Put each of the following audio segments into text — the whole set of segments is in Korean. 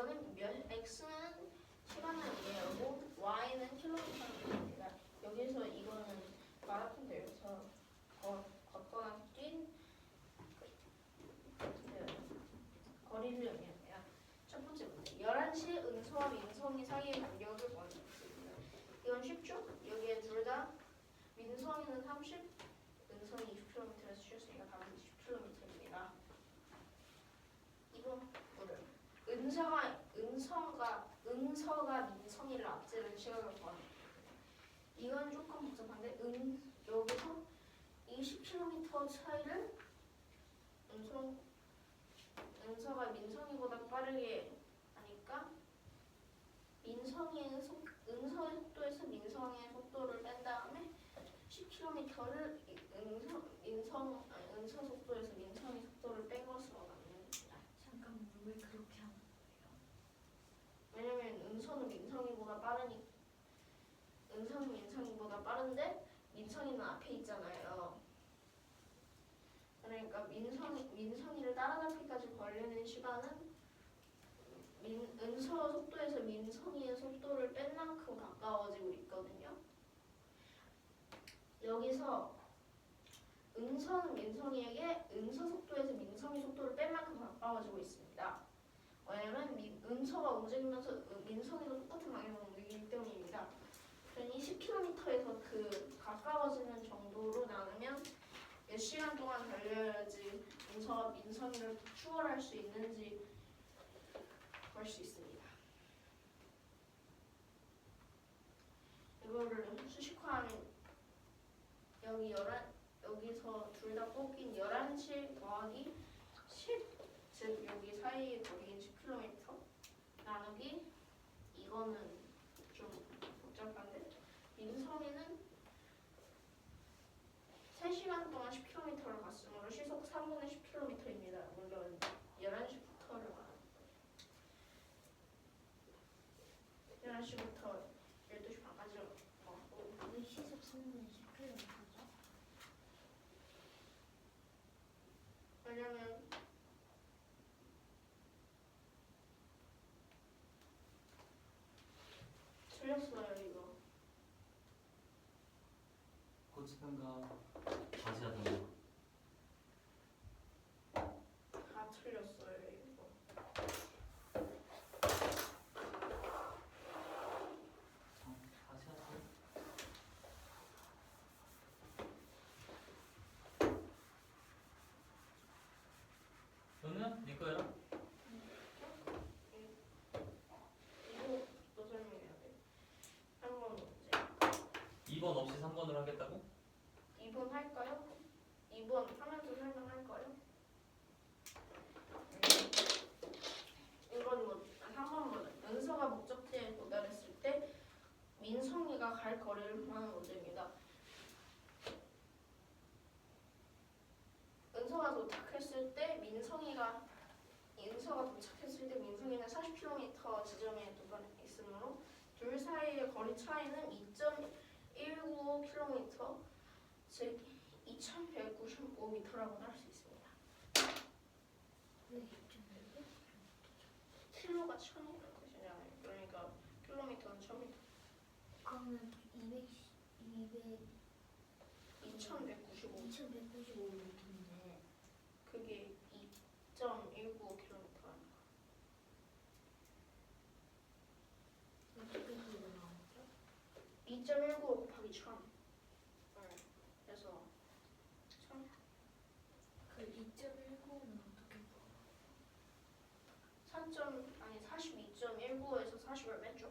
여긴 x는 시간을 의미하고 y는 킬로미터입니다. 여기서 이거는 마라톤 대회에서 걷거나 뛴 거리를 의미합니다. 첫 번째 문제. 11시 은서와 민성이 사이의 간격을 구하겠습니다. 이건 쉽죠? 여기에 둘 다 민성이는 30, 은성이 20km에서 주셨으니까 답은 20km입니다. 이번 물음. 은서가 민성이를 앞지르는 시각을 구합니다. 이건 조금 복잡한데 여기서 20km 차이를 은서가 민성이보다 빠르게 하니까 은서의 속도에서 민성이의 속도를 뺀 다음에 10km를 은서 속도에서 민성이 속도를 뺀 것으로 나눕니다. 잠깐만, 왜 그렇게 하는 거예요? 왜냐면 은서는 민성이보다 빠른데 민성이는 앞에 있잖아요. 그러니까 민성이를 따라잡기까지 걸리는 시간은 은서 속도에서 민성이의 속도를 뺀 만큼 가까워지고 있거든요. 여기서 은서는 민성이에게 은서 속도에서 민성이 속도를 뺀 만큼 가까워지고 있습니다. 왜냐면 은서가 움직이면서 민성이도 똑같은 방향으로 움직이기 때문입니다. 그러니 10km에서 그 가까워지는 정도로 나누면 몇 시간 동안 달려야지 은서가 민성이를 추월할 수 있는지 볼 수 있습니다. 이거를 수식화하면 여기서 둘 다 뽑긴 11시 더하기 10, 즉 여기 사이의 거리인 10km 나누기 이거는 좀 복잡한데 민성이는 3시간 동안 10km를 갔으므로 시속 3분의 10km입니다. 물론 11시부터를 말합니다. 11시부터 12시 반까지 왜 시속 3분의 10km죠? 왜냐면 틀렸어요 이거. 고치던가 다시 하던가. 다 틀렸어요 이거. 다시 하세요. 너는? 네 거야? 이거 또 설명해야 돼. 3번 문제. 2번 없이 3번으로 하겠다고? 2번 할까요? 2번 하면서 설명할까요? 이건 3번보다 은서가 목적지에 도달했을 때 민성이가 갈 거리를 구하는 문제입니다. 은서가 도착했을 때 민성이는 40km 지점에 도달했으므로 둘 사이의 거리 차이는 2.195km, 즉 2195m라고 할 수 있습니다. 왜 2.1? 킬로가 1000이라는 뜻이잖아요. 그러니까 킬로미터는 1000m. 그러면 2195m인데 그게 2.195km. 어떻게 그거 나왔죠? 2.195 곱하기 1000. 그래서 1000. 그 2.195는 어떻게 구해요? 42.195에서 40을 뺐죠.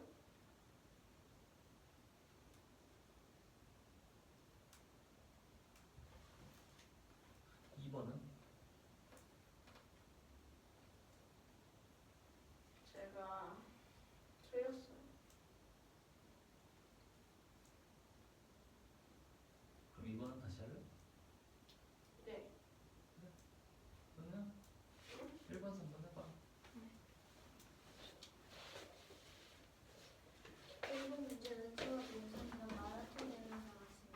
제가 틀렸어요. 그럼 2번은 다시 할래? 네. 그러면 1번 3번 해봐. 1번 문제는 수업 민성이가 마라톤 대회를 나갔습니다.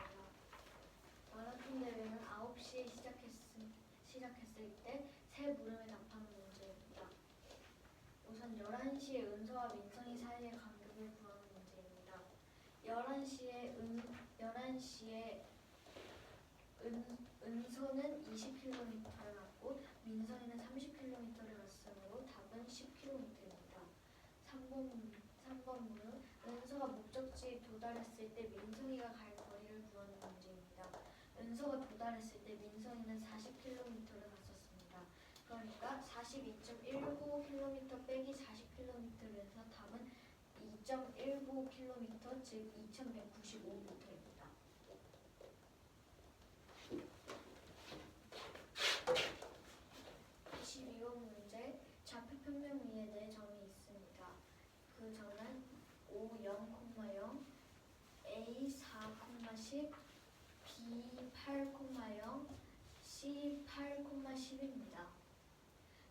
마라톤 대회는 9시에 시작했을 때 세 물음에 답하는 문제입니다. 우선 11시에 구한 시에 은서는 20km를 갔고 민서이는 30km를 갔으므로 답은 10km입니다. 3번문은 은서가 목적지에 도달했을 때 민서이가 갈 거리를 구하는 문제입니다. 은서가 도달했을 때 민서이는 40km를 갔었습니다. 그러니까 42.19km 빼기 40km를 해서 답은 2.19km, 즉 2195m입니다. 22번 문제, 좌표 평면 위에 네 점이 있습니다. 그 점은 O0,0, A4,10, B8,0, C8,10입니다.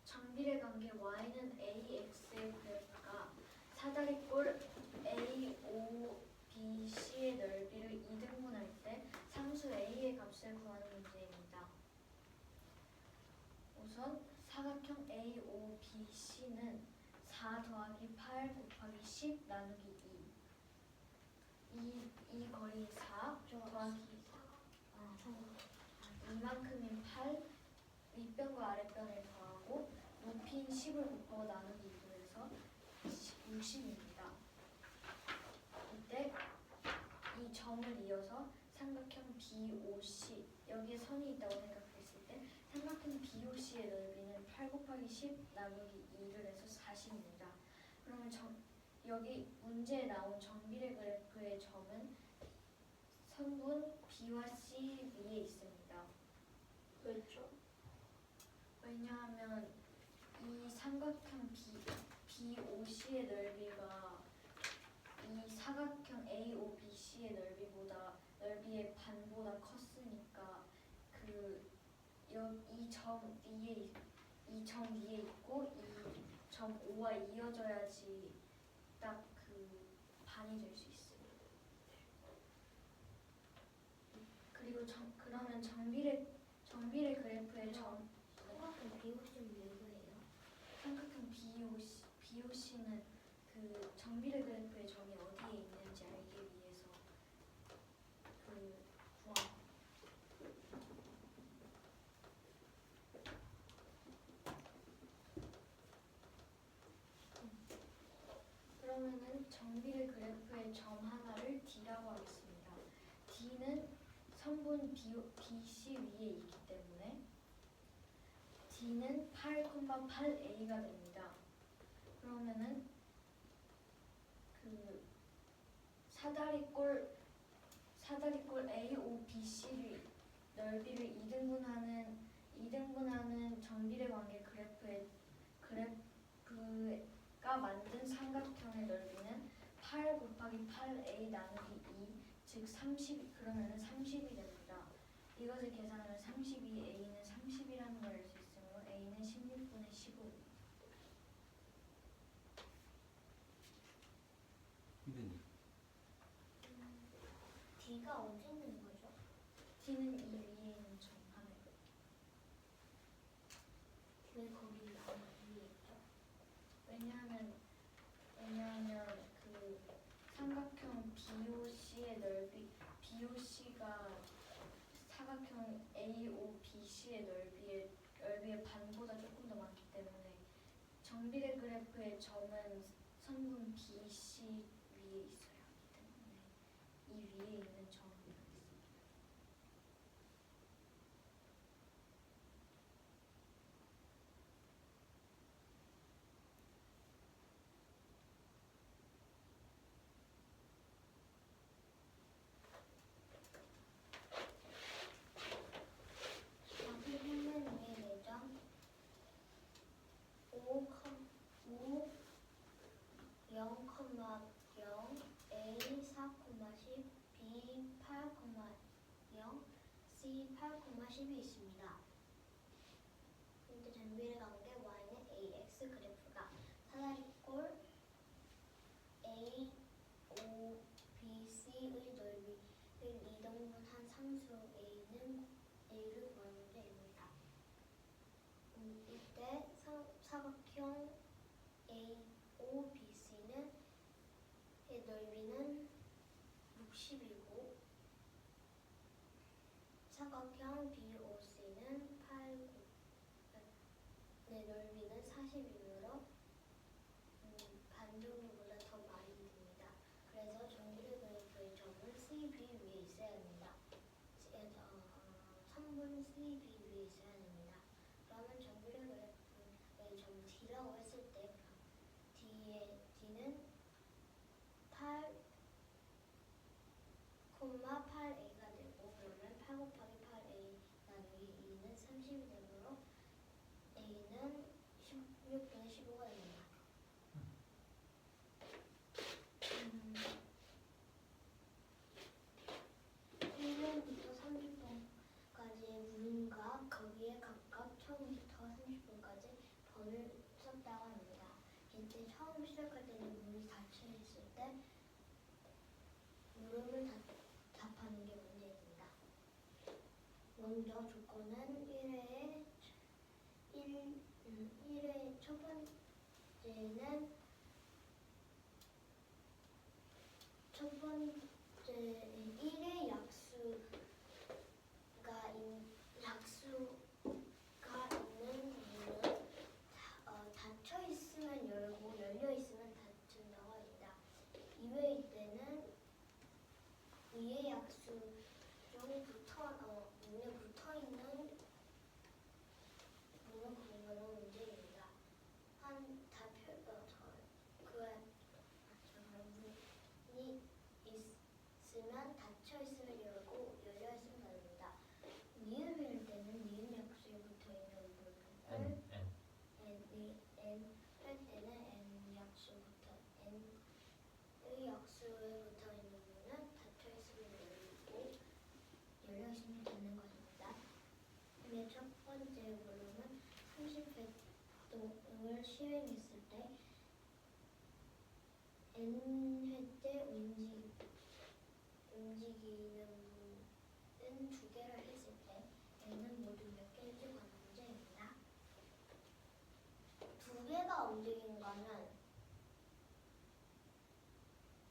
정비례 관계 y는 ax의 그래프가 사다리꼴 AOBC의 넓이를 2등분할 때 상수 a의 값을 구하는 문제입니다. 우선 사각형 AOBC는 4 더하기 8 곱하기 10 나누기 2. 이 거리 4 더하기 이만큼인 8 윗변과 아랫변을 더하고 높이인 10을 곱하고 나누기 2로 해서 60입니다. 이때 이 점을 이어서 삼각형 BOC, 여기에 선이 있다고 생각했을 때 삼각형 BOC의 넓이는 8 곱하기 10 나누기 2를 해서 40입니다. 그러면 여기 문제에 나온 정비례 그래프의 점은 선분 B와 C 위에 있습니다. 왜죠? 왜냐하면 이 삼각형 BOC의 넓이가 이 사각형 AOBC의 넓이의 반보다 컸으니까 이 점 위에 있고 이 점 O와 이어져야지 딱 그 반이 될 수 있어요. 그리고 그러면 정비례 그래프의 점 삼각형 BOC는 누구예요? 삼각형 BOC는 그 정비례 그래프의 점이 어디에 있는지 알기 위해서 구한. 그러면은 정비례 그래프의 점 하나를 D라고 하겠습니다. D는 선분 BC 위에 있기 때문에 D는 8,8A가 됩니다. 그러면은 그 사다리꼴 AOBC를 넓이를 2등분하는 정비례 관계 그래프가 만든 삼각형의 넓이는 8 곱하기 8A 나누기 2, 즉 30, 그러면은 30이 됩니다. 이것을 계산하면 32, A는 30이라는 걸 알 수 있으므로 A는 16분의 15입니다. 선생님. D가 어디 있는 거죠? D는 이 위에 있는 점 하나. 왜 거기 위에 있죠? 왜냐하면 그 삼각형 BOC의 BOC가 사각형 AOBC의 넓이의 반보다 조금 더 많기 때문에 정비례 그래프의 점은 선분 BC 위에 있어야 하기 때문에 이 위에 있는 점을 하겠습니다. 좌표 평면 위에 4점 5, 0, 0, A 4,10, B 8,0, C 8,10이 있습니다. 근데 정비례 관계 y는 AX 그래프가 사다리꼴 AOBC의 넓이를 2등분한 상수 A를 구하는 문제입니다. 이때 사각형 AOBC는 의 넓이는 60이고 있어야 됩니다. 3분 C 비율이 있어야 됩니다. 그러면 정비례 그래프를 좀 D라고 했을 때 D의 D는 8, 8A가 되고 그러면 8 곱하기 8A 나누기 2는 30이 되므로 A는 16분의 15가 됩니다. 1분부터 30분까지의 문과 거기에 각각 처음부터 30분까지 번을 썼다고 합니다. 이때 처음 시작할 때는 문이 닫혀 있을 때 물음을 답하는 게 문제입니다. 먼저 조건은 1회 첫 번째는 1의 약수가 있는 문은 닫혀 있으면 열고 열려 있으면 닫힌다고 합니다. 2회일 때는 2의 약수 중 문에 붙어 있는 문은 그런 문제입니다. 문이 있으면 닫혀 있으면 열고 열려 있으면 닫습니다. 니은일 때는 니은 약수에 붙어 있는 문을 N할 때는 N 약수부터 N의 약수에 붙어 있는 문은 닫혀 있으면 열리고 열려 있으면 닫는 것입니다. 근데 첫 번째 물음은 30회 시행했을 때 N회째 움직이는 문은 2개를 했을 때 N은 모두 몇 개인지 구하는 문제입니다. 2개가 움직이는 거는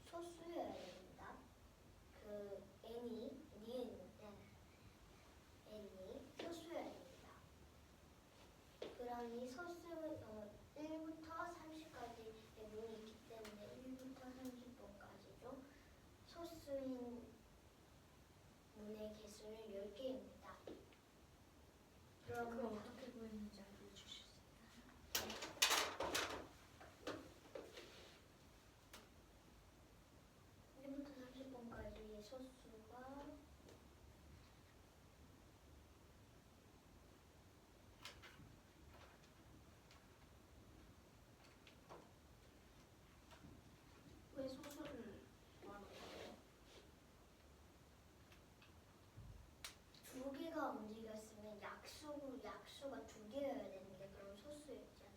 소수여야 됩니다. 그 N이 소수여야 됩니다. 그러니 소수 1부터 30까지의 문이 있기 때문에 1부터 30번까지도 소수인 문의 개수는 10개입니다. 그럼 어떻게 구했는지 알려주실 수 있나요? 1부터 30번까지의 소수가 왜 소수를 구하는 거예요? 2개가 움직였으면 약수가 2개여야 되는데 그럼 소수였잖아요.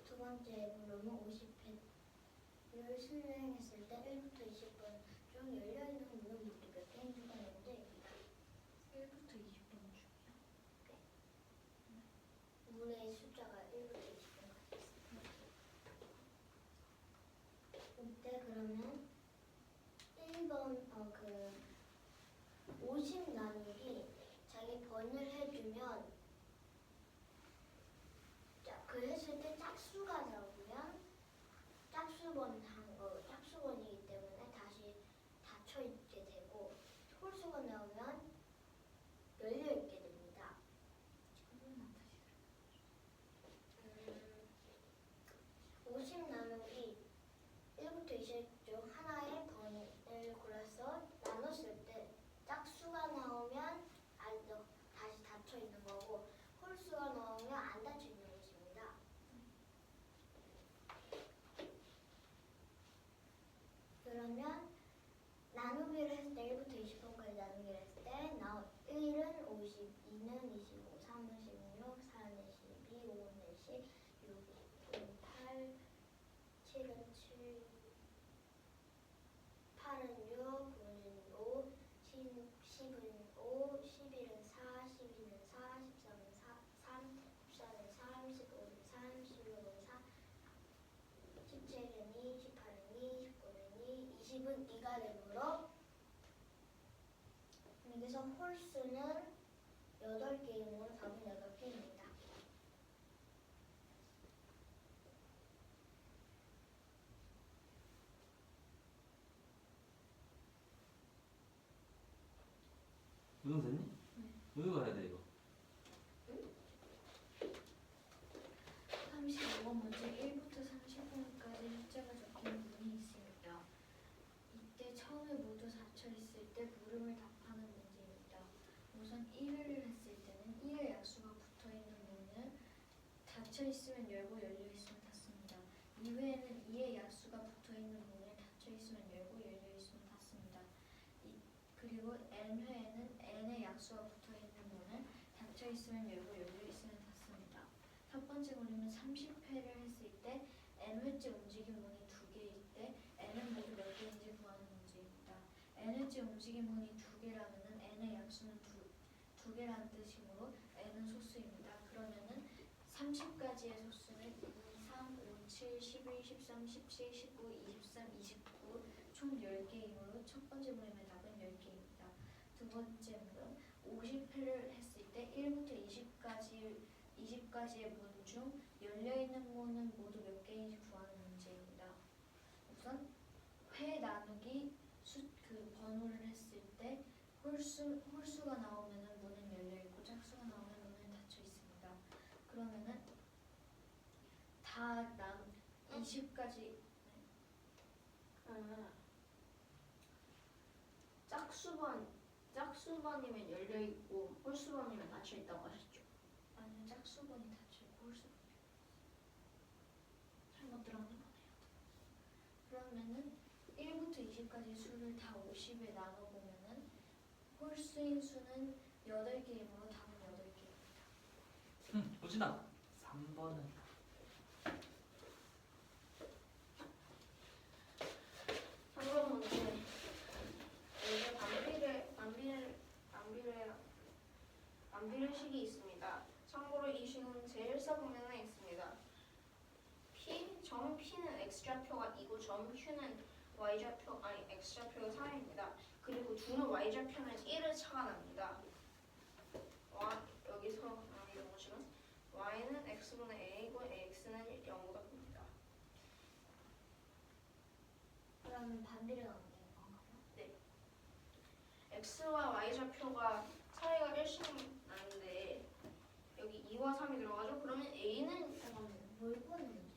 두 번째 물음은 50회를 수행했을 때 1부터 20번 중 열려있는 문은 모두 몇 개인지가 문제입니다. 1부터 20번 중이요? 문의 숫자가 1부터 20번까지 있습니다. 이때 그러면 1번 50 나누기 자기 번을 해주면 그 했을 때 짝수가 나오면 짝수번이기 때문에 다시 닫혀 있게 되고 홀수가 나오면 열려 있게 됩니다. 50 나누기 1부터 20 중 하나의 번을 골라서 나눴을 때 짝수가 나오면 다시 닫혀 있는 거고 홀수가 나오면 안 닫혀 있는 것입니다. 그러면 나누기를 했을 때 1부터 20번까지 나누기를 했을 때 1은 50, 2는 25, 3은 16, 4는 12, 5는 10, 6은 8, 7은 7, 8은 6, 9는 5, 2가 되므로 여기서 홀수는 8개이므로 답은 8개입니다. 운동 됐니? 네. 어디가 해야 돼 이거? 35번 문제 1부터 30번까지 숫자가 적힌 문이 있습니다. 이때 처음에 모두 닫혀 있을 때 물음을 답하는 문제입니다. 우선 1을 했을 때는 1의 약수가 붙어 있는 문은 닫혀 있으면 열고 열려 있으면 닫습니다. 2회에는 2의 약수가 붙어 있는 문을 닫혀 있으면 열고 열려 있으면 닫습니다. 그리고 n회에는 n의 약수가 붙어 있는 문을 닫혀 있으면 열고 열려 있으면 닫습니다. 첫 번째 문제는 30회를 했을 때 n회째 움직인 문이 2개일 때 n은 모두 몇 개인지 구하는 문제입니다. n회째 움직인 문이 2개라면 n의 약수는 2개라는 뜻이므로 n은 소수입니다. 그러면은 30까지의 소수는 2, 3, 5, 7, 11, 13, 17, 19, 23, 29 총 10개이므로 첫 번째 문제의 답은 10개입니다. 두 번째 문은 50회를 했을 때 1부터 20까지의 문 중 열려있는 문은 모두 몇 개인지 구하는 문제입니다. 우선 회 나누기 그 번호를 했을 때 홀수가 나오면 문은 열려있고 짝수가 나오면 문은 닫혀 있습니다. 그러면은 다 20까지 짝수번이면 열려 있고 홀수번이면 닫혀 있다고 하셨죠? 아니면 짝수번이 닫혀 있고 홀수번이 잘못 들었나 보네요. 그러면은 1부터 20까지 수를 다 50에 나눠보면은 홀수인 수는 8개이므로 답은 8개입니다. 호진아 3번은 3번 문제. 이제 반비례식이 있습니다. 참고로 이 식은 제1사분면에 있습니다. 점 P는 X좌표가 2고 점 Q는 X좌표가 3입니다. 그리고 두는 Y좌표는 1을 차관합니다. 여기서 이런 것은 Y는 X분의 A고 X는 0보다 큽니다. 그러면 반비례가 안 되는 건가요? 네. X와 Y좌표가 차이가 1씩 나는데 여기 2와 3이 들어가죠? 그러면 A는 잠깐만요. 뭘 보는 문제예요?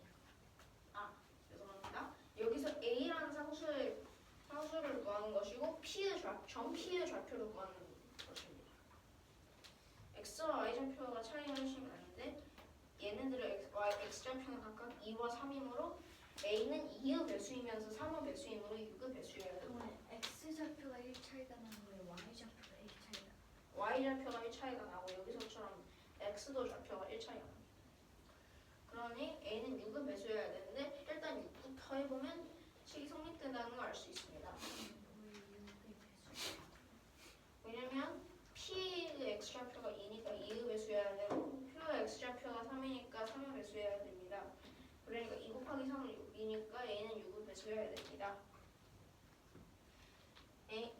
죄송합니다. 여기서 A라는 상수를 구하는 것이고 점 P의 좌표를 구하는 것입니다. X와 Y좌표가 차이가 1씩 나는데 얘네들의 X좌표는 각각 2와 3이므로 A는 2의 배수이면서 3의 배수이므로 6의 배수여야 됩니다. X좌표가 1 차이가 나는 거예요? Y좌표가 1 차이가 나는 Y좌표가 1 차이가 나고 여기서처럼 X도 좌표가 1 차이가 납니다. 그러니 A는 6의 배수여야 되는데 일단 6부터 해보면 식이 성립된다는 걸 알 수 있습니다. 왜냐면 P의 X좌표가 2니까 2의 배수여야 되고 Q의 X좌표가 3이니까 3의 배수여야 됩니다. 그러니까 2 곱하기 3은 6이니까 A는 6의 배수여야 됩니다.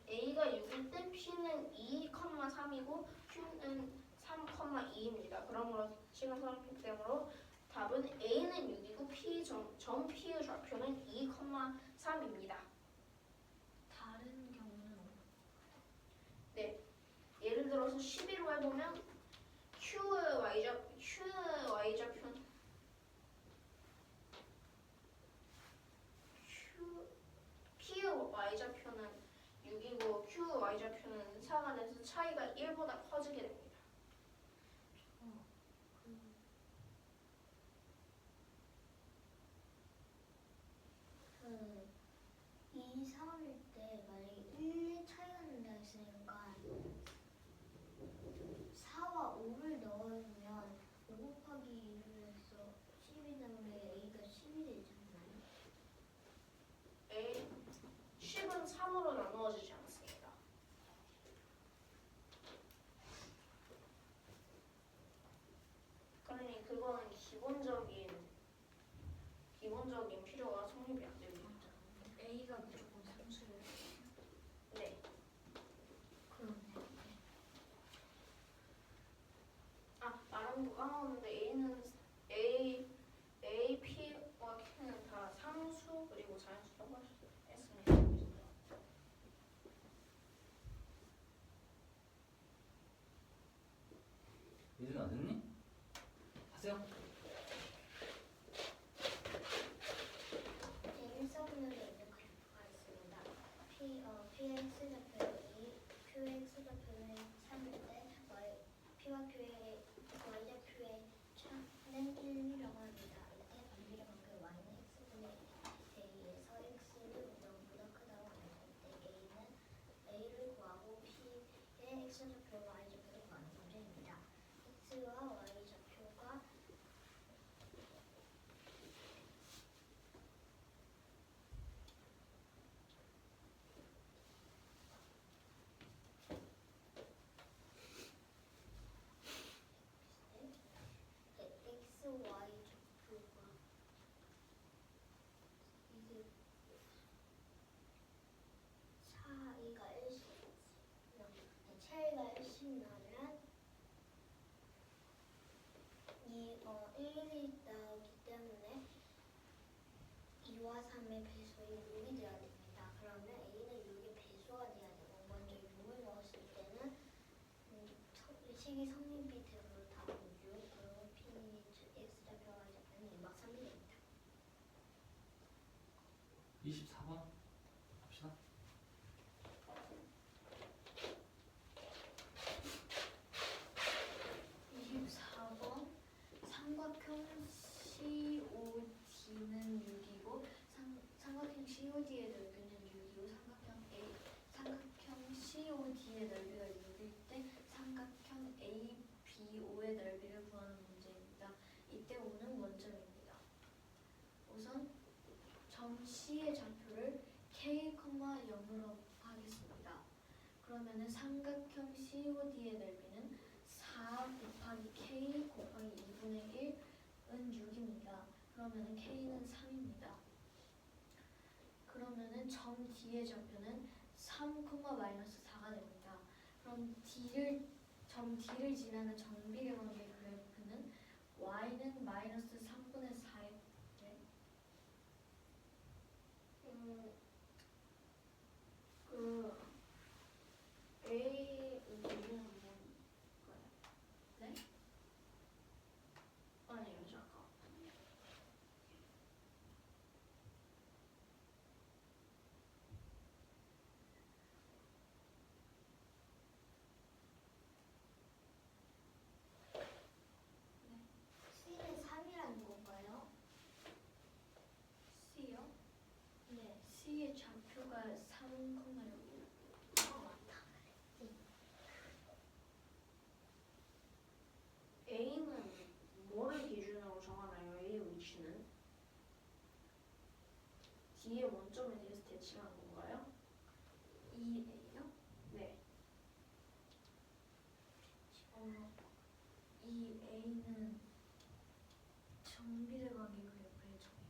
A가 6일 때 P는 2, 3이고 Q는 3, 2입니다. 그러므로 시간 성립되므로 답은 A는 6이고 점 P의 좌표는 2, 3입니다. 다른 경우는 네, 예를 들어서 11로 해보면 Q의 Y좌표는 P의 Y좌표는 6이고 Q의 Y좌표는 4가 돼서 차이가 1보다 커지게 됩니다. 그 2, 3일 때 만약에 1, 차이가 난다 했으니까 4와 5를 넣으면 5 곱하기 2를 해서 10이 나오면 A가 10이 되잖아요. 10은 3으로 나누어지지 않습니다. 그러니 그거는 기본적인 필요가 성립이 안 됩니다. A가 무조건 상수예요. 식이 성립이 되므로 답은 6. 그리고 P, X좌표와 Y좌표는 2박 3일입니다. 24번 합시다. 24번 삼각형 COD는 6이고 삼각형 COD의 넓이는 6이고 삼각형 COD의 넓이가 6일 때 삼각형 ABO의 넓이를 구하는 문제입니다. 이때 O는 원점입니다. 우선 점 C의 좌표를 K, 0으로 하겠습니다. 그러면은 삼각형 COD의 넓이는 4 곱하기 K 곱하기 2분의 1은 6입니다. 그러면은 K는 3입니다. 그러면은 점 D의 좌표는 3, 마이너스 4가 됩니다. 그럼 점 D를 지나는 정비례 관계 그래프는 Y는 마이너스 3분의 4의 그 A 의미는 뭐예요? 네? 아니요, 잠깐. C는 3이라는 건가요? C요? 네. C의 좌표가 3, 6. 맞다. A는 뭐를 기준으로 정하나요? A의 위치는? D의 원점에 대해서 대칭하는 건가요? 2A요? 네. 이 A는 정비례 관계 그래프의 점이요.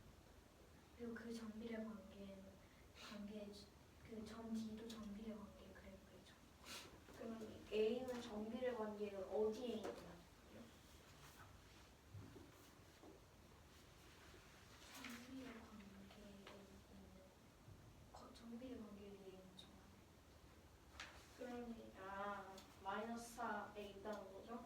그리고 그 정비례 그 점 D도 정비례 관계 그래프의 점. 그러면 A는 정비례 관계가 어디에 있나요? 정비례 관계 위에 있는 점. 그러니까 마이너스 4에 있다는 거죠?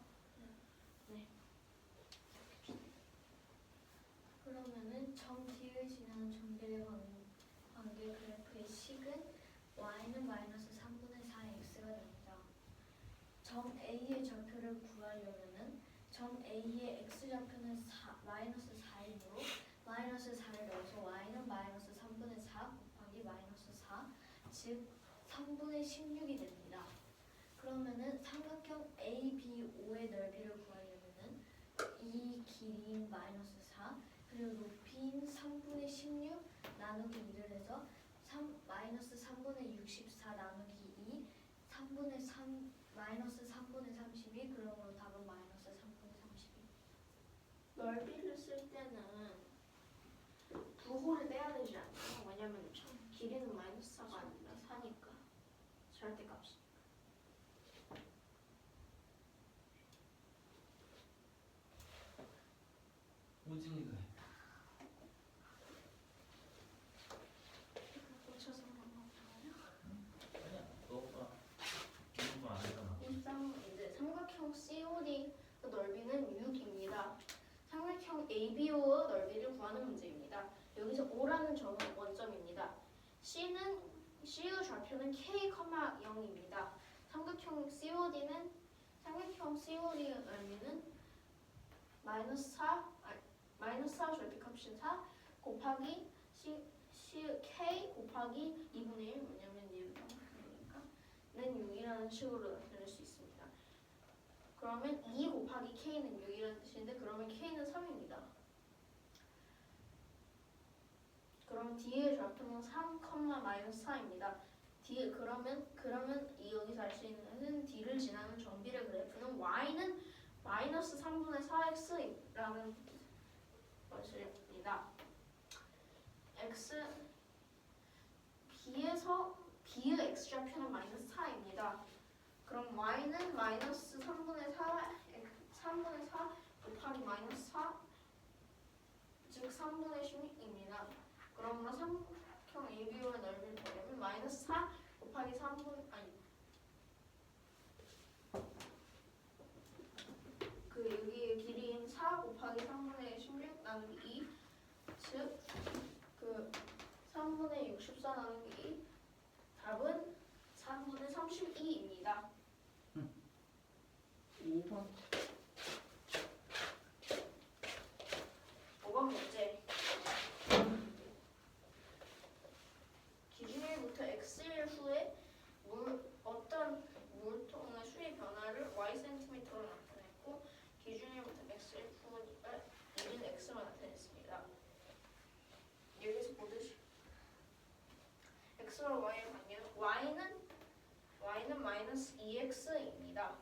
그러면은 점 D를 지나는 정비례 관계 그래프의 식은 Y는 마이너스 3분의 4의 X가 됩니다. 점 A의 좌표를 구하려면은 점 A의 X좌표는 마이너스 4이므로 마이너스 4를 넣어서 Y는 마이너스 3분의 4 곱하기 마이너스 4, 즉 3분의 16이 됩니다. 그러면은 삼각형 ABO의 넓이를 구하려면은 이 길이인 마이너스 4 그리고 높이인 3분의 16 나누기 2를 해서 마이너스 3분의 64 나누기 2 3분의 3 마이너스 3분의 32 그러므로 답은 마이너스 3분의 32. 넓이를 쓸 때는 부호를 떼야 되지 않나요? 왜냐면 길이는 마이너스 4가 아니라 4니까 절대값이. 오징이가 해. 고쳐서 한번 봐요. 아니야, 너가 이런 거안 했잖아. 이제 삼각형 COD 넓이는 6입니다. 삼각형 ABO의 넓이를 구하는 문제입니다. 여기서 O라는 점은 원점입니다. C의 좌표는 K, 0입니다. 삼각형 COD의 넓이는 마이너스 4 절대값인 4 곱하기 K 곱하기 2분의 1 왜냐면 얘가 6이니까 는 6이라는 식으로 나타낼 수 있습니다. 그러면 2 곱하기 K는 6이라는 뜻인데 그러면 K는 3입니다. 그럼 D의 좌표는 3, 마이너스 4입니다. 그러면 여기서 알 수 있는 것은 D를 지나는 정비례 그래프는 Y는 마이너스 3분의 4X라는 것입니다. B의 X좌표는 마이너스 4입니다. 그럼 Y는 마이너스 3분의 4 곱하기 마이너스 4 즉 3분의 16입니다. 그러므로 삼각형 ABO의 넓이를 구하려면 마이너스 4 곱하기 3분 즉 그 3분의 64 나누기 답은 3분의 32입니다. 5번. 5번 문제. 기준일부터 x일 후에 어떤 물통의 수위 변화를 y cm로 나타냈고 기준일부터 x일 후니까 이는 x로 나타냈습니다. 여기서 보듯이 x와 y의 관계는 y는 마이너스 2x입니다.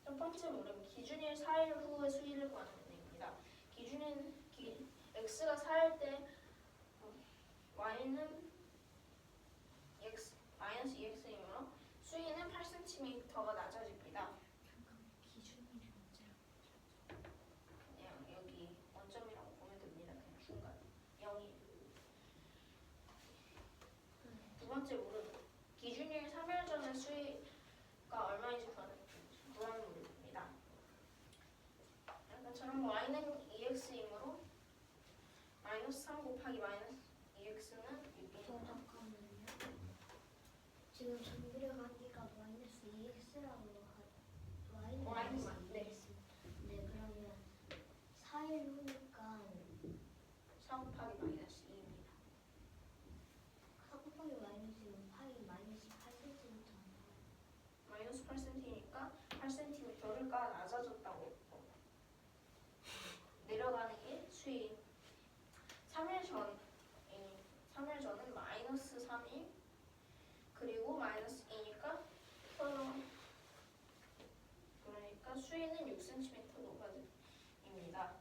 첫 번째 물음 기준일 4일 후의 수위를 구하는 문제입니다. x가 4일 때 y는 마이너스 2x이므로 수위는 8cm가 낮아집니다. 기준일이 언제라고? 그냥 여기 원점이라고 보면 됩니다. 그냥 중간 0이. 두 번째 물음 기준일 3일 전의 수위가 얼마인지 구하는 물음입니다. 아까처럼 y는 2x이므로 마이너스 3 곱하기 마이너스 2x는 6입니다. 잠깐만요. 지금 정비례 관계가 마이너스 2x라고 Y는 맞네. 네, 그러면 4일 후니까 4 곱하기 마이너스 2입니다. 4 곱하기 마이너스는 파이 마이너스 8cm 마이너스 8cm니까 8cm가 낮아졌다고 내려가는 게 수위. 3일 전은 마이너스 3일 그리고 마이너스 2니까 그러니까 수위는 6cm 높아집니다.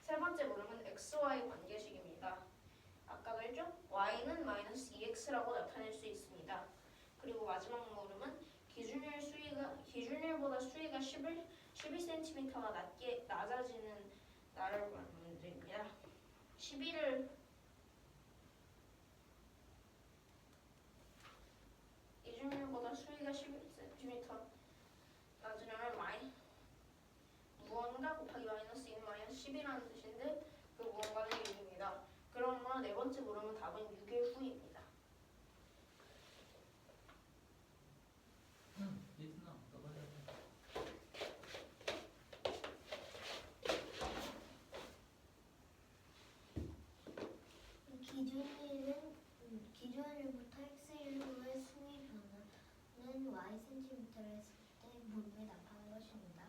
세 번째 물음은 xy 관계식입니다. 아까도 했죠? y는 마이너스 2x라고 나타낼 수 있습니다. 그리고 마지막 물음은 기준일보다 수위가 12cm가 낮아지는 날을 구하는 문제입니다. 12를 기준일보다 수위가 11cm 낮으려면 무언가 곱하기 마이너스 2는 마이너스 10이라는 뜻인데 그 무언가는 6입니다. 그러므로 네 번째 물음은 답은 6일 후입니다. 예준아, 너가 해야 돼. 기준일부터 x일 후의 수위 변화는 y cm를 했을 때 물음에 나타난 것입니다.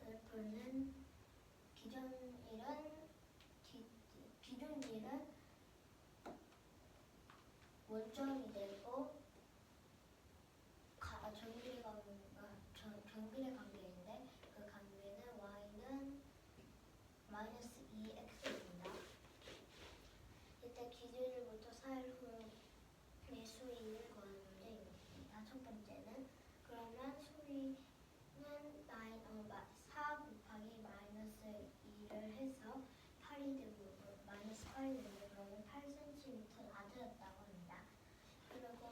그래프는 기준일은 원점이 되고 정비례 관계인데 그 관계는 y는 마이너스 2x입니다. 이때 기준일부터 4일 후의 수위를 구하는 문제입니다. 첫 번째는 그러면 수위는 4 곱하기 마이너스 2를 해서 8이 되고 마이너스 8이 되고 그러면 8cm 낮아졌다고 합니다. 그리고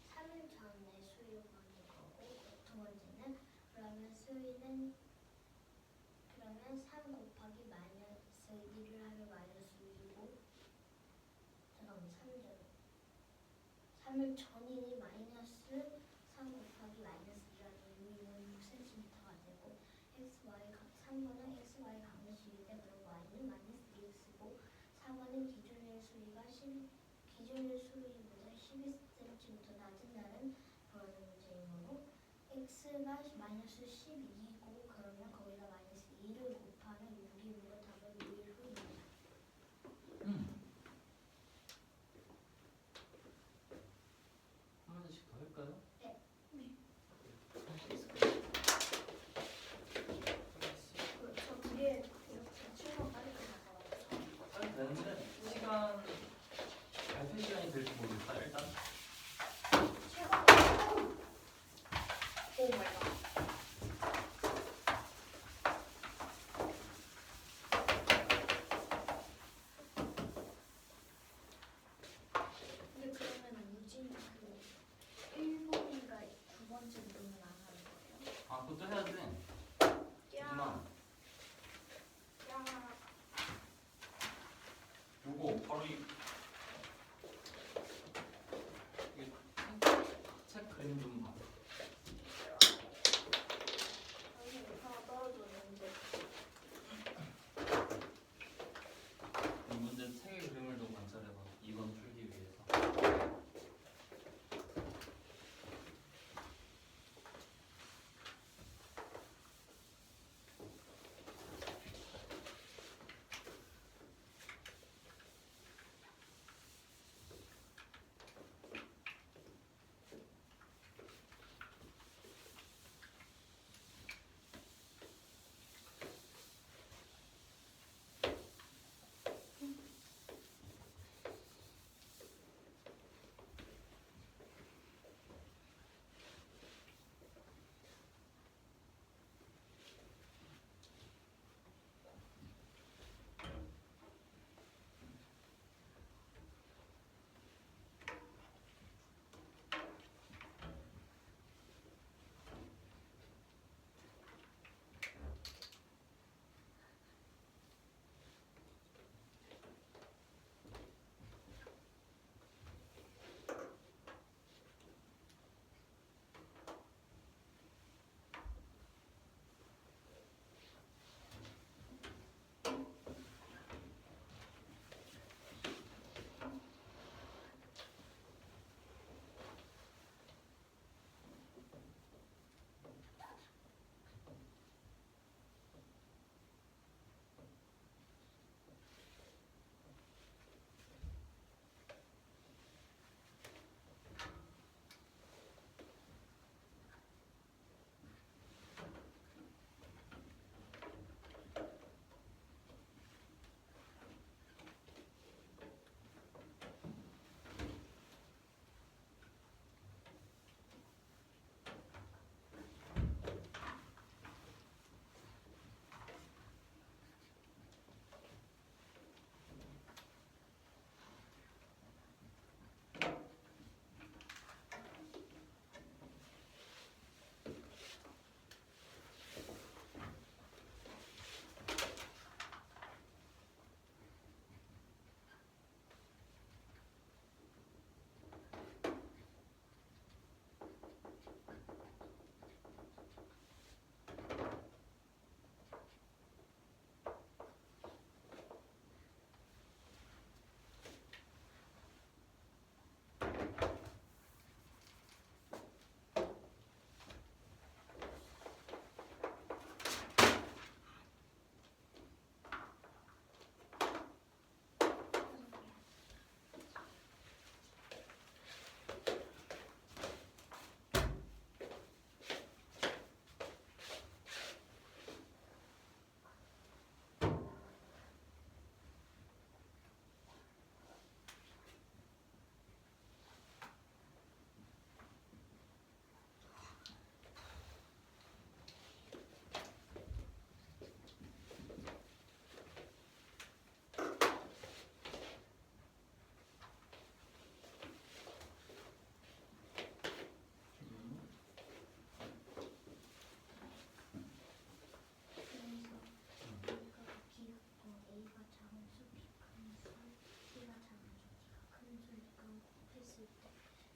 3일 전에 수위를 구하는 거고 두 번째는 그러면 수위는 3 곱하기 마이너스 2를 하면 마이너스 2고 잠깐만 3일 전이니 마이너스 3 곱하기 마이너스 2라는 6이면 6cm가 되고 3번은 xy 강수위인데 그럼 y는 마이너스 2x고 4번은 기준일 수위보다 12cm 낮은 날은 그러는 문제이므로 x가 마이너스 12이고 그러면 거기다 마이너스 2를 곱하면 6이므로 답은 6일 후입니다. 한 문제씩 더 할까요? 네. 할수 있을 것 같아요. 저 뒤에 이렇게 친구가 빨리 나가요. 빨리 되는데 발표 시간이 될지 모르겠다. 일단 오 마이 갓. 근데 그러면 유진 그 1번인가 두 번째 물음은 안 하는 거예요? 그것도 해야지. 야. 예준아, 야. 바로 이게 책 그림 좀 봐. 하나 떨어졌는데. 이 문제 책의 그림을 좀 관찰해봐. 2번 풀기 위해서.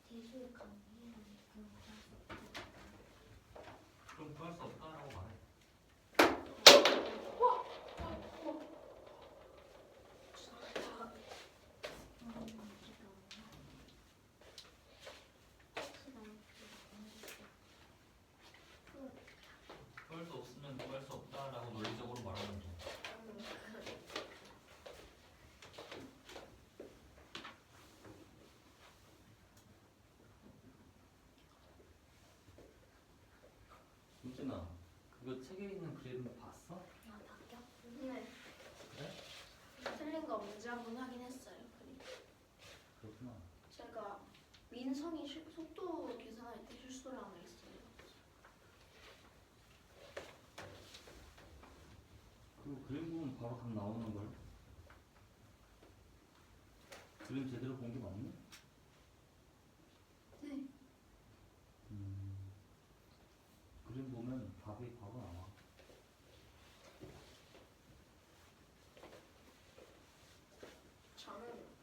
대수의 관계라는 그런 그럼 구할 수 없다라고 말해. 구할 수 없으면 구할 수 없다라고 논리적으로 말하면 돼. 윤진아, 그거 책에 있는 그림 봤어? 아 바뀌어? 네. 그래? 틀린 거 문제 한번 확인했어요. 그렇구나. 제가 민성이 속도 계산할 때 실수를 하나 했어요. 그 그림 보면 바로 답 나오는 걸. 그림 제대로 본 게 맞니? 네. 그림 보면 답이 바로 나와. 저는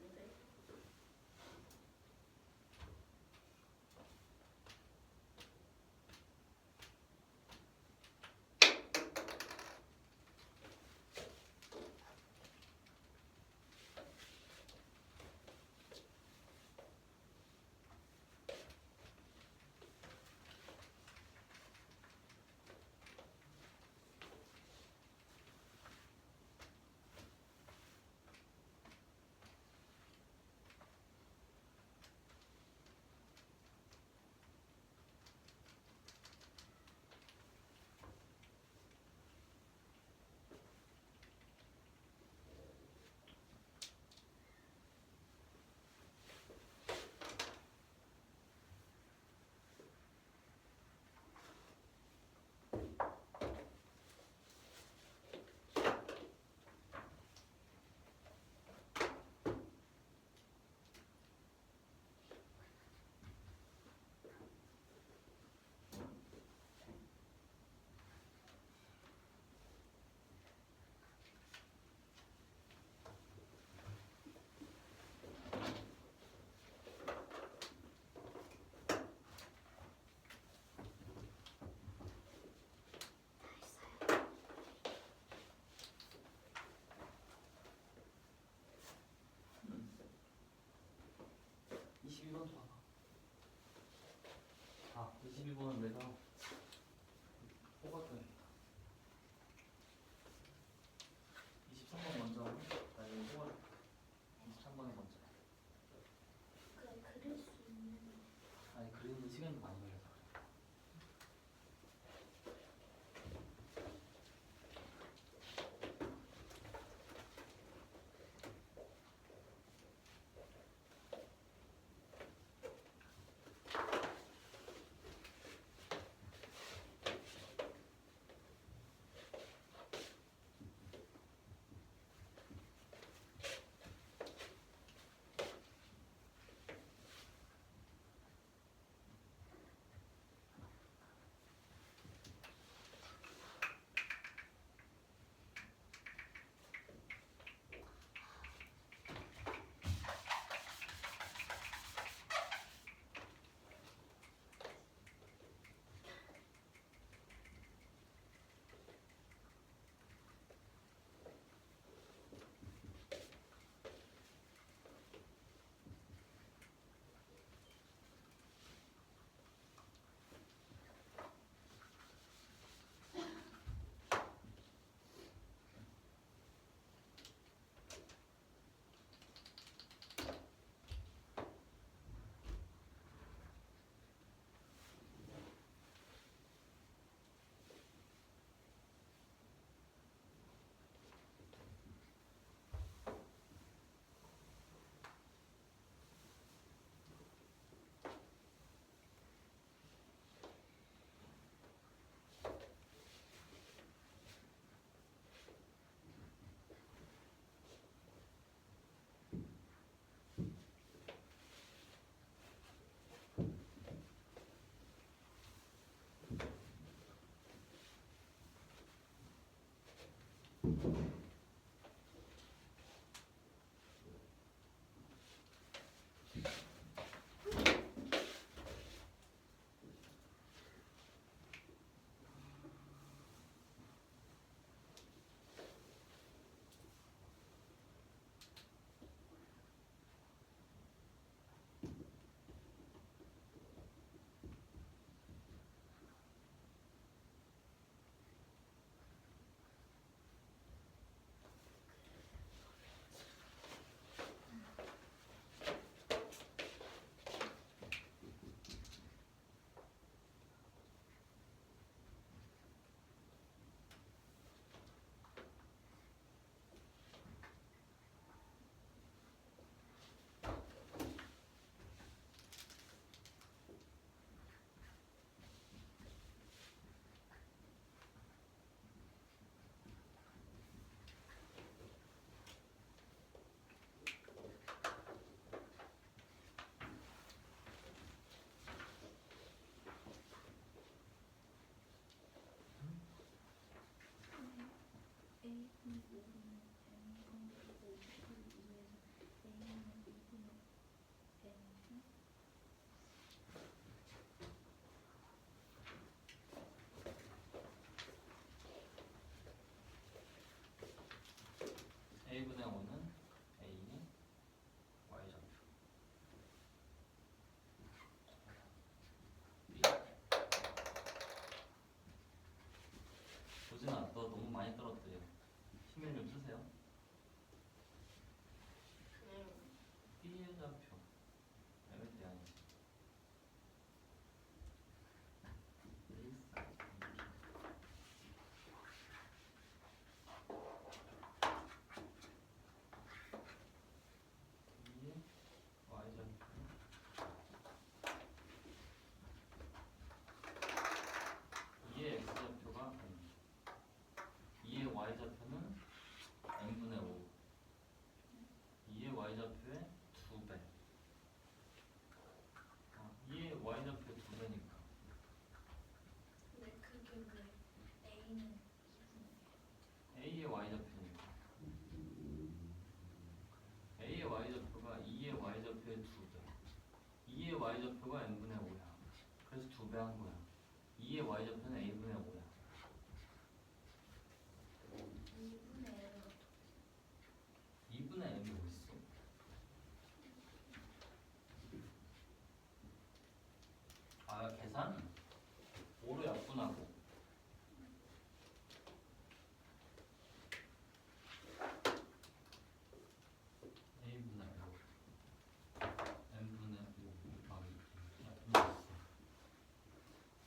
a분의 5는 a의 y좌표. B. 조진아, 너 너무 많이 떨어뜨려. 신경 좀 쓰세요. B의 좌표. 이럴 때 아니지. B의 y좌표. 2의 x좌표가 n. 2의 y좌표는 n분의 5. 2의 y좌표의 2배. 2의 y좌표 2배니까 왜 그게 왜 A는 2분의 a의 y좌표니까 a의 y좌표가 2의 y좌표의 2배. 2의 y좌표가 n분의 5야. 그래서 2배 한 거야. 2의 y좌표는 a분의 5야. 2분의 N은 2분의 n이 어딨어? 아, 계산? 5로 약분하고 a분의 5 n분의 5 곱하기 2 약분했어.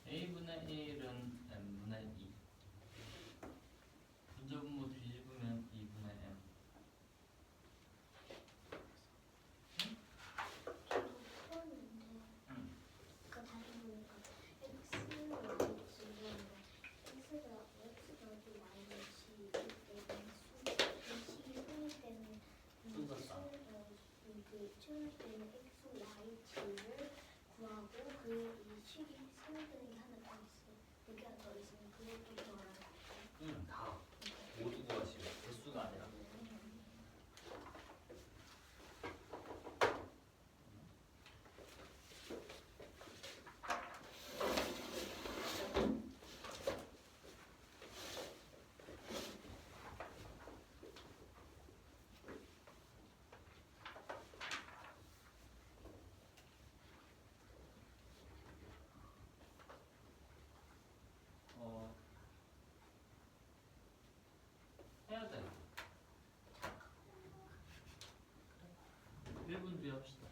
a분의 1은 n분의 2. 분자분모 뒤집으면 2분의 n. 저도 풀었는데 응. 그 다시 보니까 x는 y 지금 x가 좀 y를 지 때문에 식이 생일 때는 쏟았다. 그 채울 때는 x, y 지를 구하고 이 식이 생일되는 게 하나 더 있어. 몇 개가 더 있으면 그것도 구하라고. 응, 다 모두 구하시오. 개수가 아니라. 해야 돼. 1분 뒤에 합시다.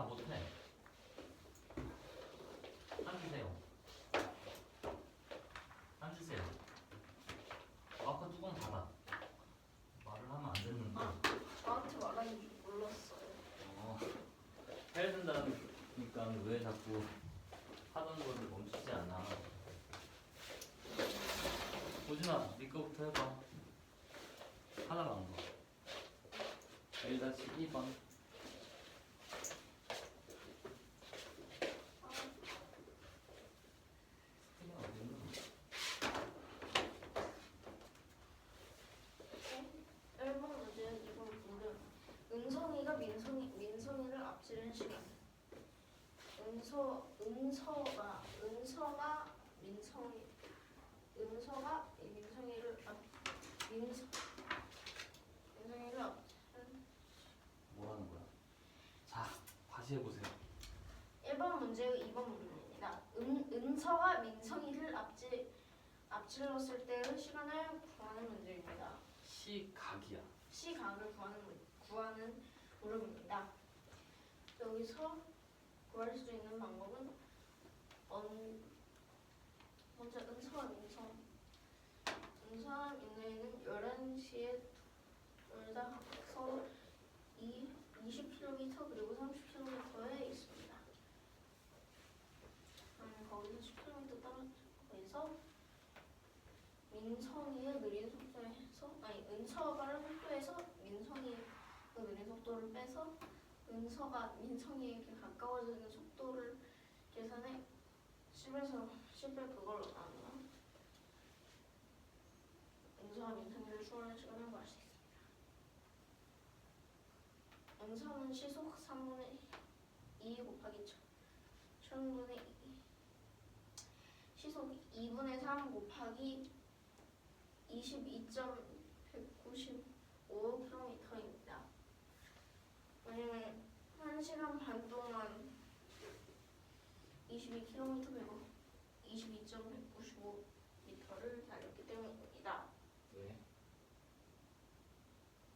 못해. 앉으세요. 앉으세요. 아까 뚜껑 닫아. 말을 하면 안 됐는데. 저한테 말하는 줄 몰랐어요. 해야 된다니까 왜 자꾸 하던 거를 멈추지 않아. 보진아, 네 거부터 해봐. 하나가 안 봐. 1-2번. 스티커가 어디 있는 거야? 1번 문제는 이번 문제. 은성이가 민성이를 앞지른 시간. 은서가 민성이를 앞지른. 뭐라는 거야? 자, 다시 해보세요. 1번 문제의 2번 문제입니다. 은서가 민성이를 앞질렀을 때의 시간을 구하는 문제입니다. 시각이야. 시각을 구하는 물음입니다. 여기서 구할 수 있는 방법은 먼저 은서와 민성이는 11시에 둘 다 서로 20km 그리고 30km에 있습니다. 거기서 10km 떨어져서 민성이의 느린 속도에서 은서가 빠른 속도에서 민성이의 그 느린 속도를 빼서 은서가 민성이에게 가까워지는 속도를 계산해 10을 그걸로 나누면 은서와 민성이를 추월하는 시간을 구할 수 있습니다. 은서는 시속 3분의 2 곱하기 천분의 2 시속 2분의 3 곱하기 22.195km입니다. 왜냐면 1시간 반 동안 22km 빼고 22.195m를 달렸기 때문입니다. 왜?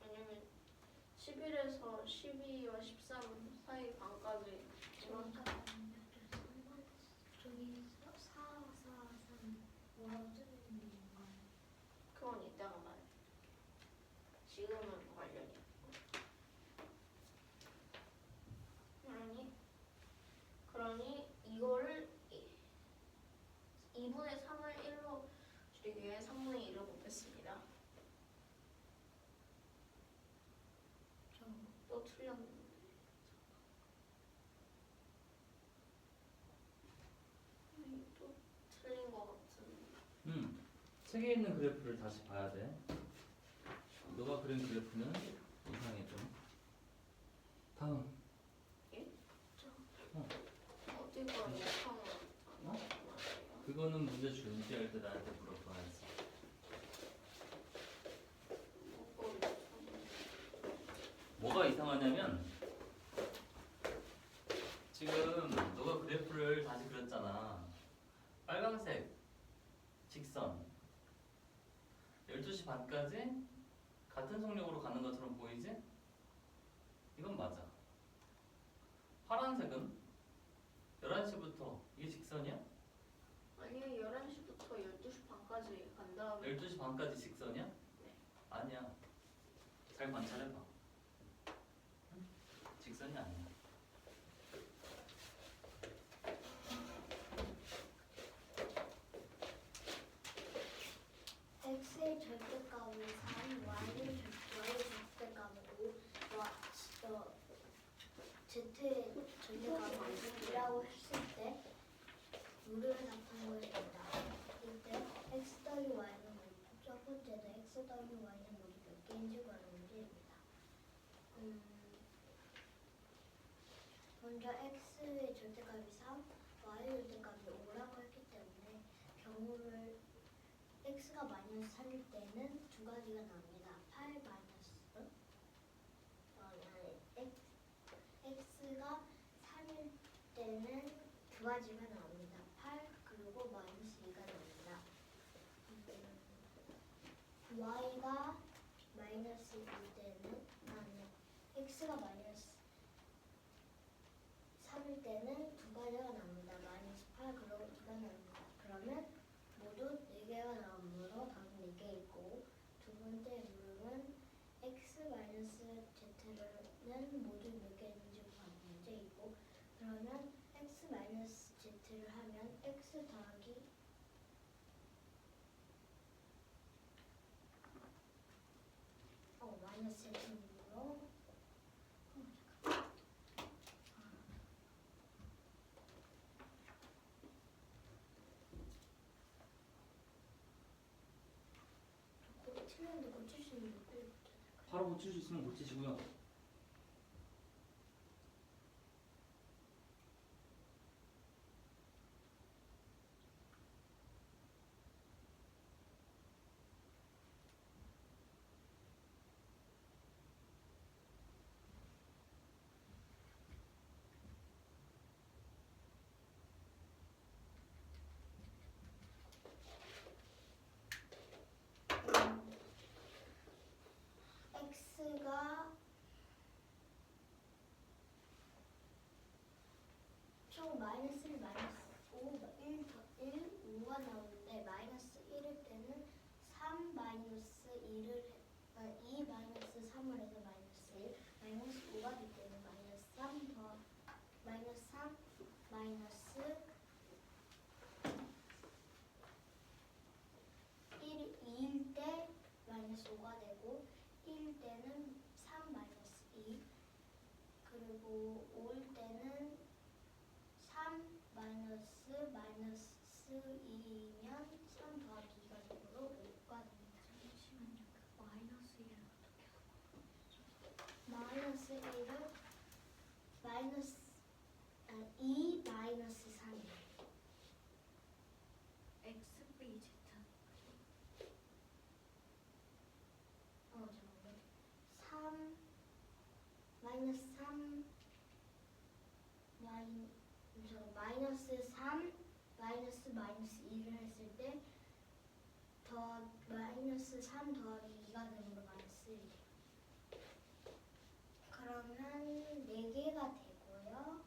왜냐면 11에서 12와 13 사이 반까지 저기서 4, 3 뭐라고 쓰는 건가요? 그건 이따가 말해. 지금은 관련이 없고. 그러니 이거를 2분의 3을 1로 줄이기 위해 3분의 1을 곱했습니다. 또 틀렸는데. 또 틀린 것 같은데. 책에 있는 그래프를 다시 봐야 돼. 너가 그린 그래프는 이상해 좀. 다음. 어디가 이상한 그거는 문제 준비할 때 나한테 물어봐야지. 뭐가 이상하냐면 지금 너가 그래프를 다시 그렸잖아. 빨간색 직선 12시 반까지 같은 속력으로 가는 것처럼 보이지? 이건 맞아. 파란색은 11시부터 이게 직선이야? 아니 11시부터 12시 반까지 간 다음에 12시 반까지 직선이야? 네. 아니야. 잘 관찰해봐. 응? 직선이 아니야. x의 절대값은 3, y의 절대값은 5, z의 절대값은 2라고 했을 때 무료를 답하는 것입니다. 이때 x 더하기 y는 첫 번째는 x 더하기 y는 모두 몇 개인지 구하는 문제입니다. 먼저 x의 절대값이 3, y의 절대값이 5라고 했기 때문에 경우를 x가 마이너스 3일 때는 두 가지가 나옵니다. 8 마이너스 x가 3일 때는 두 가지가 나옵니다. 8 그리고 마이너스 2가 나옵니다. y가 마이너스 2 때는 x가 마이너스 나눌 때는 두 가지가 나옵니다. 마이너스 8 그리고 2가 나옵니다. 그러면 모두 4개가 나오므로 답은 4개 있고 두 번째 물음은 x-z는 모두 몇 개 있는지 구하는 문제이고 그러면 x-z를 하면 x 더하기 마이너스 z이므로 틀렸는데 고칠 수 있는 거 빨리 고쳐야 될까요? 바로 고칠 수 있으면 고치시고요. x가 총 마이너스 1, 마이너스 5, 5가 나오는데 마이너스 1일 때는 3 마이너스 2 마이너스 3을 해서 마이너스 1 마이너스 5가 될 때는 마이너스 3 더 마이너스 3 마이너스 2일 때 마이너스 5가 되고 1일 때는 3 마이너스 2 그리고 5일 때는 3 마이너스 2면 3 더하기 2가 되므로 5가 됩니다. 잠시만요. 그 마이너스 1을 어떻게 마이너스 1은 마이너스 2 마이너스 3이에요. x, b, z 잠깐만요. 3 마이너스 3 마이너스 3 마이너스 2를 했을 때 더 마이너스 3 더하기 2가 되므로 마이너스 1이에요. 그러면 4개가 되고요.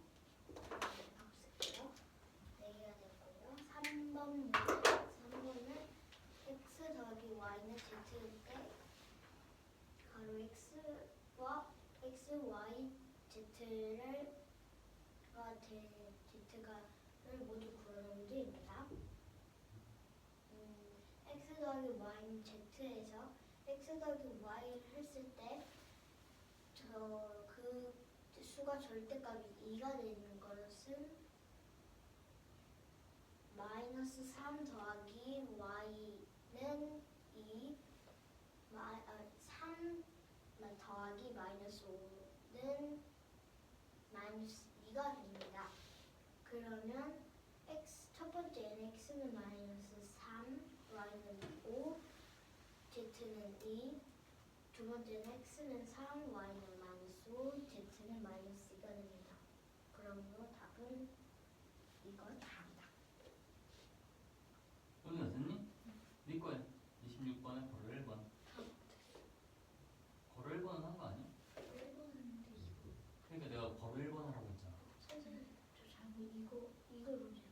쓸게요. 4개가 되고요. 3번은 x 더하기 y는 z일 때 가로 x와 x, y, z를 모두 구하는 문제입니다. x 더하기 y는 z에서 x 더하기 y를 했을 때 그 수가 절대값이 2가 되는 것은 마이너스 3 더하기 y는 2 3 더하기 마이너스 5는 마이너스 2가 됩니다. 그러면 첫 번째는 x는 마이너스 3, y는 5, z는 2, 두 번째는 x는 3, y는 마이너스 5, z는 마이너스 2가 됩니다. 그러므로 답은 이건 답이다. 여기 선생님? 네 거야. 26번에 걸어 1번. 걸어 1번은 한 거 아니야? 1번 했는데 2번. 그러니까 내가 걸어 1번 하라고 했잖아. 선생님 저 잘못 이걸 문제라고 했어요.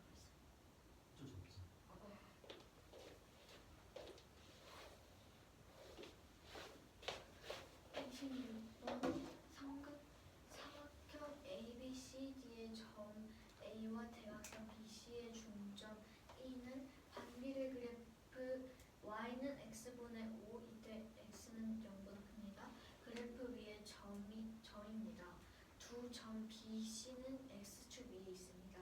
어쩔 수 없어. 삼각형 ABCD의 점 A와 대각선 BC의 중점 E는 반비례 그래프 Y는 x분의 5 이때 x는 0보다 큽니다. 그래프 위에 점입니다. 두 점 BC는 x축 위에 있습니다.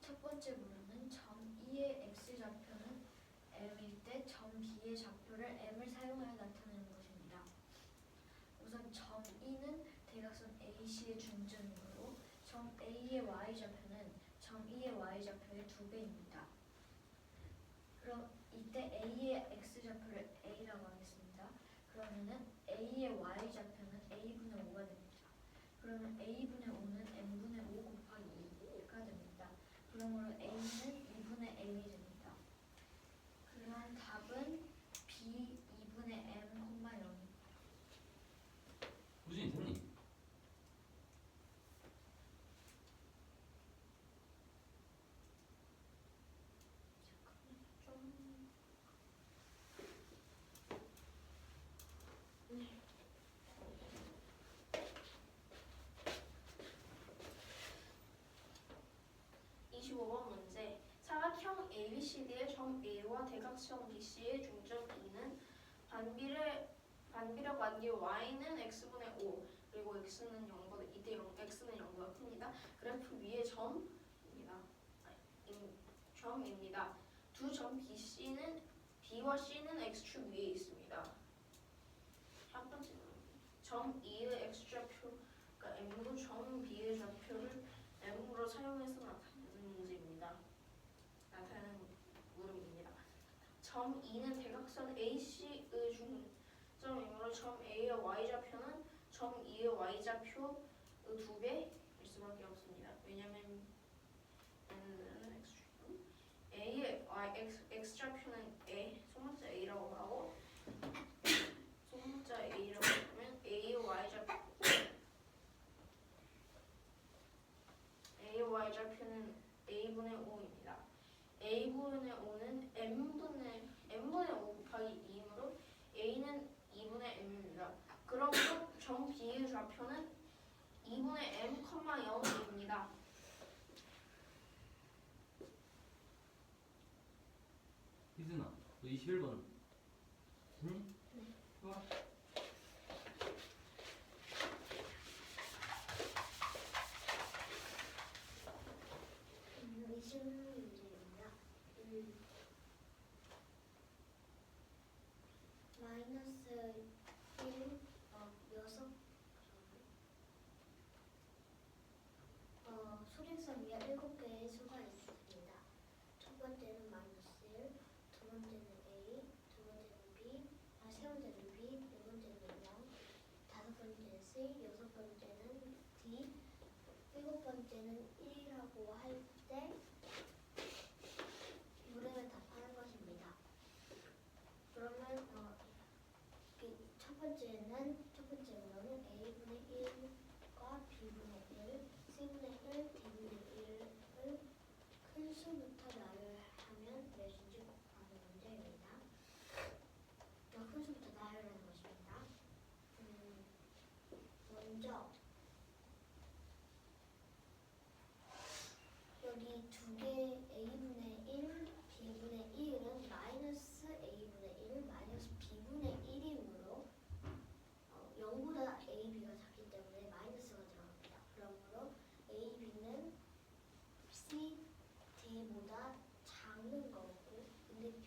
첫 번째 물음은 점 E의 x좌표는 m일 때 점 B의 좌표를 m을 사용하여 나타내는 것입니다. 우선 점 E는 대각선 AC의 중점이므로 점 A의 y좌표는 점 E의 y좌표의 2배입니다. 그럼 이때 A의 x좌표를 A라고 하겠습니다. 그러면은 A의 y좌표는 A분의 5가 됩니다. 그러면 A분의 5는 M분의 5 곱하기 2가 됩니다. 그러므로 A는 2분의 M이 됩니다. 그럼 답은 B 2분의 M, 0입니다. 우진이 됐니? 대각선 BC의 중점 E는 반비례 관계 Y는 X분의 5 그리고 X는 0보다 이때 X는 0보다 큽니다. 그래프 위의 점입니다. 두 점 B와 C는 X축 위에 있습니다. 첫 번째는 점 E의 X좌표 그러니까 M으로 점 B의 좌표를 M으로 사용해서 나타내는 문제입니다. 나타내는 물음입니다. 점 E는 대각선 AC의 중점이므로 점 A의 Y좌표는 점 E의 Y좌표 2배일 수밖에 없습니다. 왜냐면 N은 A의 X좌표는 소문자 A라고 하고 소문자 A라고 하면 A의 Y좌표는 A분의 5입니다. A분의 5는 M분의 5 곱하기 2이므로 A는 2분의 M입니다. 그러므로 점 B의 좌표는 2분의 M, 0입니다. 희준아, 너 21번 됐니? 좋아. 20문제입니다. 마이너스 1, 6 수직선 위에 7개의 수가 있습니다. 첫 번째는 마이너스 1, 두 번째는 A, 두 번째는 B, 세 번째는 B, 네 번째는 0, 다섯 번째는 C, 여섯 번째는 D, 일곱 번째는 1이라고 할 때 물음을 답하는 것입니다. 그러면 첫 번째 물음은 A분의 1과 B분의 1, C분의 1, D분의 1을 큰 수부터 나열하면 몇인지 곱하는 문제입니다. 큰 수부터 나열하는 것입니다. 먼저 여기 두 개 A분의 1, B분의 1은 마이너스 A분의 1, 마이너스 B분의 1이므로 0보다 AB가 작기 때문에 마이너스가 들어갑니다. 그러므로 AB는 C, D보다 작은 거고 근데 B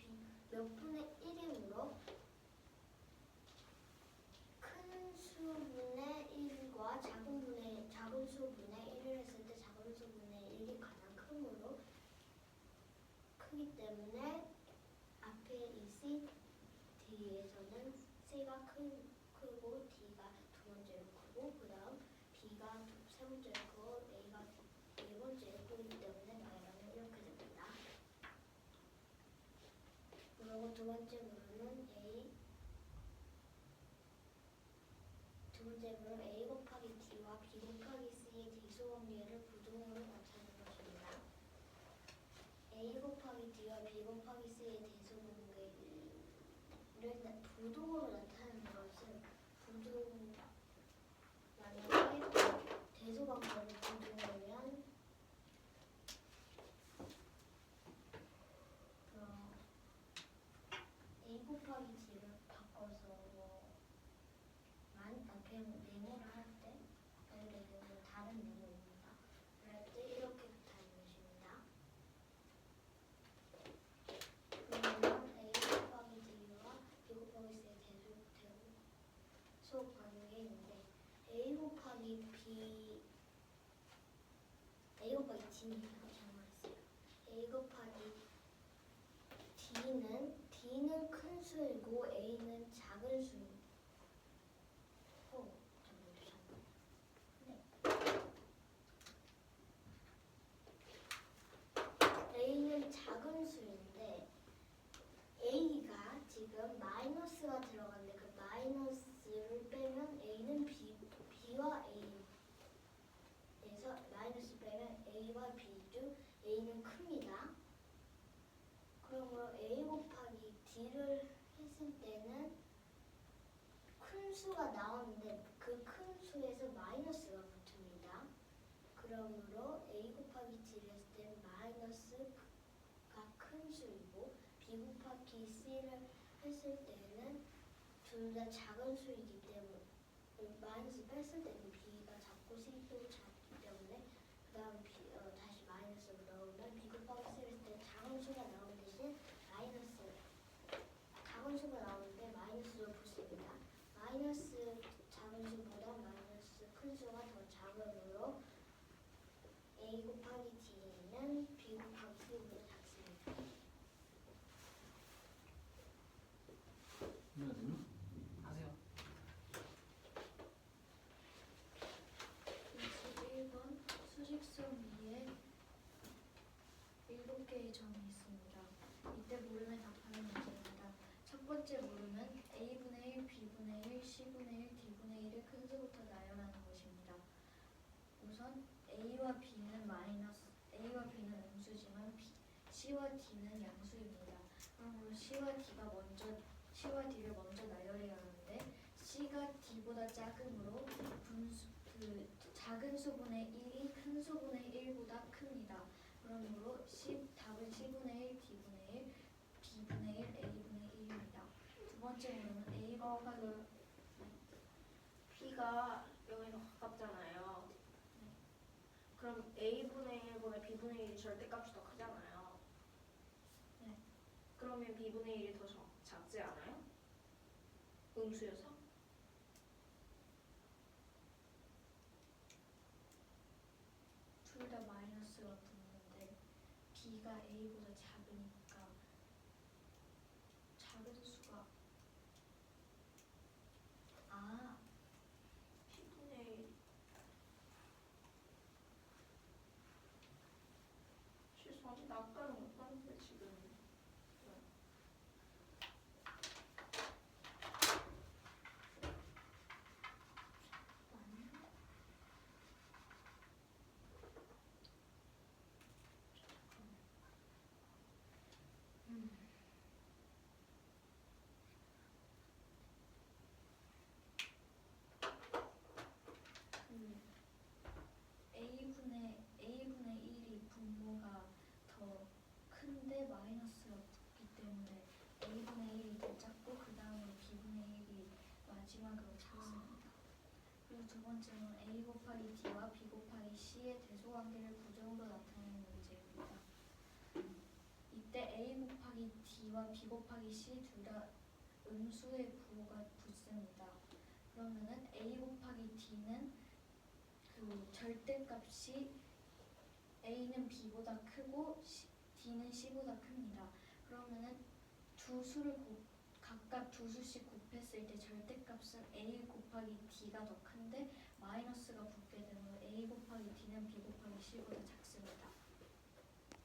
몇 분의 1이므로 큰 수분의 1과 작은 수분의 1을 했을 때 작은 수분의 1이 가장 크기 때문에 앞에 이 C, D에서는 C가 크고 D가 두 번째로 크고 그 다음 B가 세 번째로 크고 A가 네 번째로 크기 때문에 나열하면 이렇게 됩니다. 그리고 두 번째 물음은 A 곱하기 D와 B 곱하기 C의 대수 관계를 부동으로 나타내는 것입니다. A 곱하기 D와 B 곱하기 C의 대수 관계를 부동으로 나타내는 것은 만약에 대수 관계를 부동하면 A 곱하기 D를 바꿔서 그냥 네모를 할 때 다른 네모입니다. 그럴 때 이렇게 나타내는 것입니다. 그러면 A 곱하기 D와 B 곱하기 C의 대수 관계인데 A 곱하기 D네요. 잘못했어요. A 곱하기 D는 큰 수이고 A는 작은 수입니다. A는 작은 수인데 A가 지금 마이너스가 들어갔는데 그 마이너스를 빼면 A는 B와 A에서 마이너스 빼면 A와 B 중 A는 큽니다. 그러므로 A 곱하기 D를 했을 때는 큰 수가 나오는데 그 큰 수에서 마이너스가 붙습니다. 그러므로 A 곱하기 D를 했을 때는 마이너스가 큰 수이고 B 곱하기 C를 했을 때는 둘 다 작은 수이기 때문에 마이너스 뺐을 때는 B가 작고 C도 작기 때문에 그 다음 다시 마이너스로 넣으면 B 곱하기 C를 했을 때 작은 수가 나오는 대신 작은 수가 나오는데 마이너스로 붙습니다. 마이너스 작은 수보다 마이너스 큰 수가 더 작으므로 A 곱하기 D는 B 곱하기 C보다 작습니다. 이해되니? 하세요. 21번 수직선 위에 7개의 점이 있습니다. 이때 물음에 답하는 문제입니다. 첫 번째 물음은 A분의 1, B분의 1, C분의 1, D분의 1의 큰 수부터 나열하는 것입니다. 우선 A와 B는 음수지만 C와 D는 양수입니다. 그러므로 C와 D를 먼저 나열해야 하는데 C가 D보다 작으므로 작은 수분의 1이 큰 수분의 1보다 큽니다. 그러므로 답은 C분의 1, D분의 1, B분의 1, A분의 1입니다. 두 번째 물음은 A 곱하기 B가 여기서 가깝잖아요. 그럼 A분의 1보다 B분의 1이 절대값이 더 크잖아요. 네. 그러면 B분의 1이 더 작지 않아요? 음수여서? 둘 다 마이너스가 붙는데 B가 A보다 작으니까 작은 수가 B분의 1 실수하지 낚아는 못하는데 지금. A분의 1이 분모가 더 큰데 마이너스가 붙기 때문에 A분의 1이 더 작고 그 다음에 B분의 1이 마지막으로 작습니다. 그리고 두 번째는 A 곱하기 D와 B 곱하기 C의 대소관계를 부정으로 나타내는 문제입니다. 이때 A 곱하기 D와 B 곱하기 C 둘 다 음수의 부호가 붙습니다. 그러면은 A 곱하기 D는 절대값이 A는 B보다 크고 D는 C보다 큽니다. 그러면은 각각 두 수씩 곱했을 때 절대값은 A 곱하기 D가 더 큰데 마이너스가 붙게 되므로 A 곱하기 D는 B 곱하기 C보다 작습니다.